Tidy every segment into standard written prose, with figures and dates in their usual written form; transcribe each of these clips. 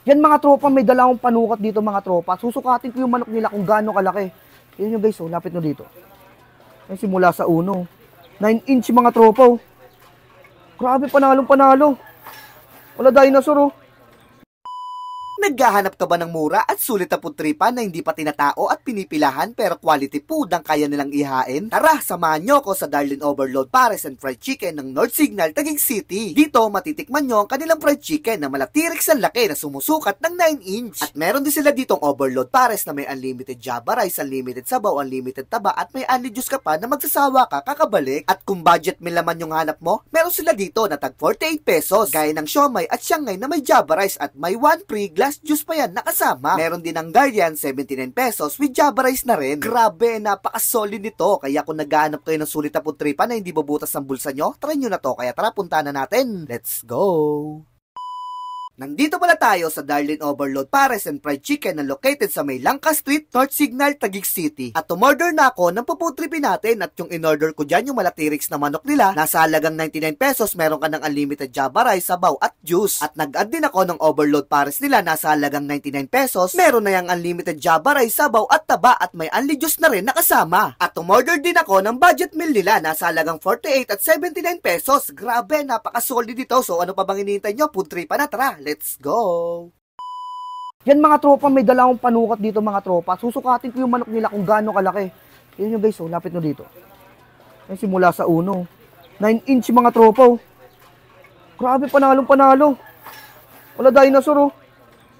Yan mga tropa, may dala akong panukat dito mga tropa. Susukatin ko yung manok nila kung gaano kalaki. Yan yung guys, oh, lapit no dito. Yan simula sa uno. 9 inch mga tropa, oh. Grabe, panalong panalo. Wala dinosaur, oh. Naghahanap ka ba ng mura at sulit na putripan na hindi pa tinatao at pinipilahan pero quality food ang kaya nilang ihain? Tara, samahan nyo ko sa Darlin Overload Pares and Fried Chicken ng North Signal, Taguig City. Dito, matitikman nyo ang kanilang fried chicken na malatirik sa laki na sumusukat ng 9 inch. At meron din sila ditong Overload Pares na may unlimited java rice, unlimited sabaw, unlimited taba at may unli juice ka pa na magsasawa ka kakabalik. At kung budget meal naman yung hanap mo, meron sila dito na tag 48 pesos. Gaya ng siomay at siyangay na may java rice at may 1 free glass juice pa yan nakasama. Meron din ang Guardian 79 pesos with java rice na rin. Grabe, napaka-solid nito. Kaya kung naghahanap kayo ng sulit na putripan na hindi bubutas ng bulsa nyo, try nyo na to. Kaya tara, punta na natin. Let's go! Nandito pala tayo sa Darlin Overload Pares and Fried Chicken na located sa May Langka Street, North Signal, Taguig City. At umorder na ako ng puputripin natin at yung in-order ko dyan yung malatirix na manok nila. Nasa halagang 99 pesos, meron ka ng unlimited java rice, sabaw at juice. At nag-add din ako ng Overload Pares nila. Nasa halagang 99 pesos, meron na yung unlimited java rice, sabaw at taba at may unli juice na rin nakasama. At umorder din ako ng budget meal nila. Nasa halagang 48 at 79 pesos. Grabe, napaka-solid dito. So ano pa bang hinihintay nyo? Putripan na, tara! Let's go! Yan mga tropa, may dala akong panukat dito mga tropa. Susukatin ko yung manok nila kung gaano kalaki. Yan yung guys, oh, lapit no dito. Yan simula sa uno. 9 inch mga tropa, oh. Grabe, panalong panalo. Wala dinosaur, oh.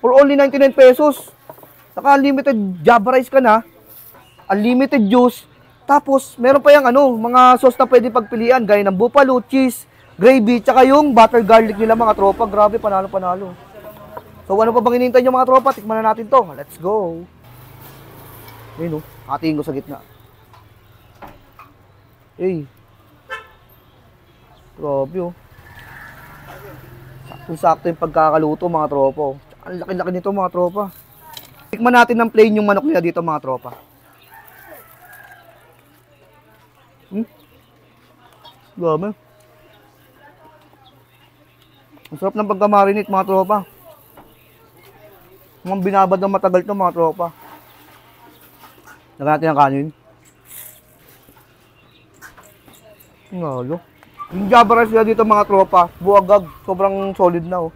For only 99 pesos. Saka unlimited java rice ka na. Unlimited juice. Tapos, meron pa yung mga sauce na pwede pagpilian. Gaya ng buffalo, cheese, gravy, tsaka yung butter garlic nila mga tropa. Grabe, panalo panalo. So ano pa bang hinihintay nyo mga tropa? Tikman na natin to. Let's go. Ayun, oh. Hatiin ko sa gitna. Hey. Grabe, oh. Sakto-sakto yung pagkakaluto mga tropa, oh. Ang laki-laki nito mga tropa. Tikman natin ng plain yung manok nila dito mga tropa. Grabe. Ang sarap ng pagka-marinate mga tropa. Mga binabad ng matagal to mga tropa. Lagyan natin ang kanin. Ngalo. Yung java rice nila dito mga tropa, buwagag. Sobrang solid na, oh.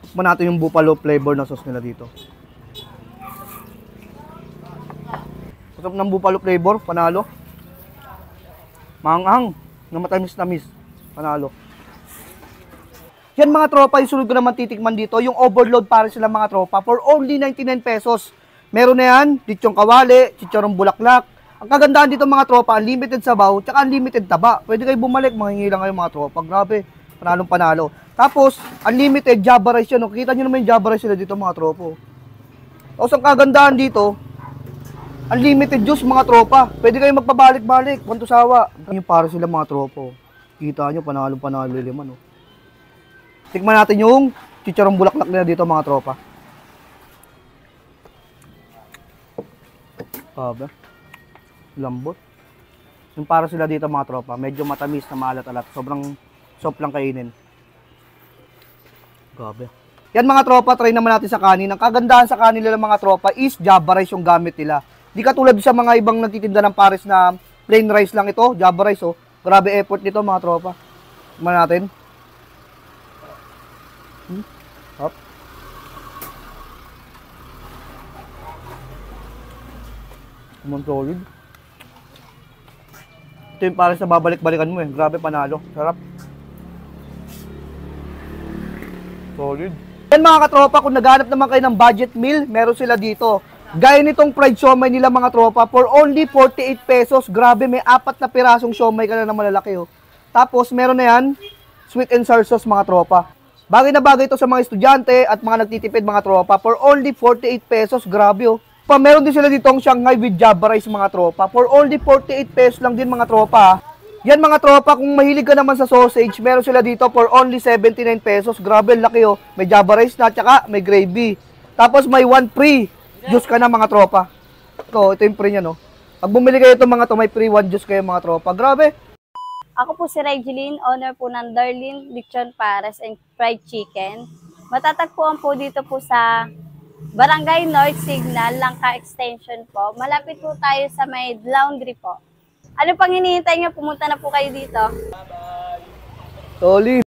Tikman natin yung buffalo flavor na sauce nila dito. Sarap ng buffalo flavor, panalo. Maanghang, na matamis-tamis, panalo. Yan mga tropa, yung sunod ko naman titikman dito, yung overload para sila mga tropa for only 99 pesos. Meron na yan, lechong kawali, chicharong bulaklak. Ang kagandahan dito mga tropa, unlimited sabaw, tsaka unlimited taba. Pwede kayo bumalik, manghingi lang kayo mga tropa. Grabe, panalong panalo. Tapos, unlimited java rice yan. Kita nyo naman yung java rice sila dito mga tropa. Tapos ang kagandahan dito, unlimited juice mga tropa. Pwede kayo magpabalik-balik, kung sawa. Yung para sila mga tropa. Kita nyo, panalong panalo liman, oh. Tikman natin yung chicharong bulaklak nila dito mga tropa. Grabe. Lambot. Yung para sila dito mga tropa, medyo matamis na maalat-alat. Sobrang soft lang kainin. Grabe. Yan mga tropa, try naman natin sa kanin. Ang kagandahan sa kanin nila mga tropa is java rice yung gamit nila. Di katulad sa mga ibang nagtitinda ng pares na plain rice lang ito, java rice, oh. Grabe effort nito mga tropa. Tikman natin. Hop. Solid. Ito yung parang sa babalik-balikan mo, eh. Grabe, panalo. Sarap. Solid. Yan mga katropa, kung naghanap naman kayo ng budget meal, meron sila dito. Gaya nitong fried siomay nila mga tropa, for only 48 pesos. Grabe, may 4 na pirasong siomay ka na malalaki, oh. Tapos, meron na yan, sweet and sour sauce mga tropa. Bagay na bagay ito sa mga estudyante at mga nagtitipid mga tropa for only 48 pesos. Grabe, oh. Meron din sila dito ang Shanghai with java rice mga tropa for only 48 pesos lang din mga tropa. Yan mga tropa, kung mahilig ka naman sa sausage, meron sila dito for only 79 pesos. Grabe, laki, oh. May java rice na, tsaka may gravy. Tapos may 1 free juice ka na mga tropa. Ito yung free niya, no. Pag bumili kayo itong mga to, may free 1 juice kayo mga tropa. Grabe. Ako po si Regeline, owner po ng Darlin Lechon Pares and Fried Chicken. Matatagpuan po dito po sa Barangay North Signal, Langka Extension po. Malapit po tayo sa may laundry po. Ano pang hinihintay nyo? Pumunta na po kayo dito. Solid.